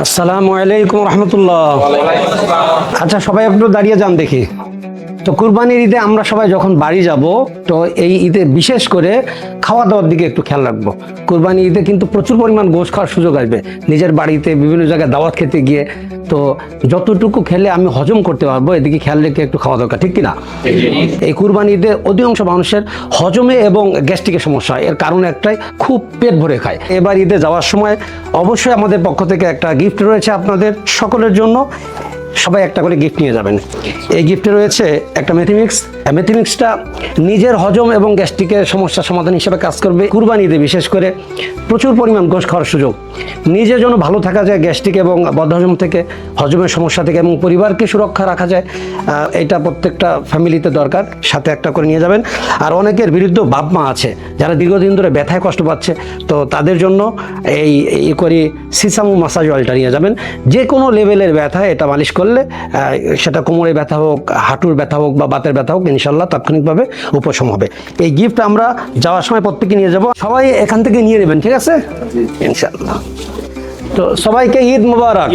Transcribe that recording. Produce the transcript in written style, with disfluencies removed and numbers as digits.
আসসালামু আলাইকুম রহমতুল্লাহ। আচ্ছা, সবাই একটু দাঁড়িয়ে যান দেখি। তো কুরবানির ঈদে আমরা সবাই যখন বাড়ি যাব, তো এই ঈদে বিশেষ করে খাওয়া দাওয়ার দিকে একটু খেয়াল রাখবো। কুরবানি ঈদে কিন্তু প্রচুর পরিমাণ গোশ খাওয়ার সুযোগ আসবে নিজের বাড়িতে, বিভিন্ন জায়গায় দাওয়াত খেতে গিয়ে। তো যতটুকু খেলে আমি হজম করতে পারবো, এদিকে খেয়াল রেখে একটু খাওয়া দরকার, ঠিক কিনা? এই কুরবানি ঈদে অধিকাংশ মানুষের হজমে এবং গ্যাস্ট্রিকের সমস্যা হয়। এর কারণ একটাই, খুব পেট ভরে খায়। এবার ঈদে যাওয়ার সময় অবশ্যই আমাদের পক্ষ থেকে একটা গিফট রয়েছে আপনাদের সকলের জন্য। সবাই একটা করে গিফট নিয়ে যাবেন। এই গিফটে রয়েছে একটা মেথিমিক্স। মেথিমিক্সটা নিজের হজম এবং গ্যাস্ট্রিকের সমস্যার সমাধান হিসেবে কাজ করবে। কুরবানি ঈদে বিশেষ করে প্রচুর পরিমাণ গোশ খাওয়ার সুযোগ, নিজের জন্য ভালো থাকা যায় গ্যাস্ট্রিক এবং বদহজম থেকে, হজমের সমস্যা থেকে, এবং পরিবারকে সুরক্ষা রাখা যায়। এটা প্রত্যেকটা ফ্যামিলিতে দরকার, সাথে একটা করে নিয়ে যাবেন। আর অনেকের বিরুদ্ধ বাপ মা আছে যারা দীর্ঘদিন ধরে ব্যথায় কষ্ট পাচ্ছে, তো তাদের জন্য এই করে সিসামু মাসাজ অয়েলটা নিয়ে যাবেন। যে কোনো লেভেলের ব্যথা এটা মালিশ করলে, সেটা কোমরে ব্যথা হোক, হাঁটুর ব্যথা হোক বা বাতের ব্যথা হোক, ইনশাল্লাহ তাৎক্ষণিকভাবে উপশম হবে। এই গিফট আমরা যাওয়ার সময় প্রত্যেকে নিয়ে যাব। সবাই এখান থেকে নিয়ে নেবেন, ঠিক আছে ইনশাল্লাহ। তো সবাইকে ঈদ মুবারক।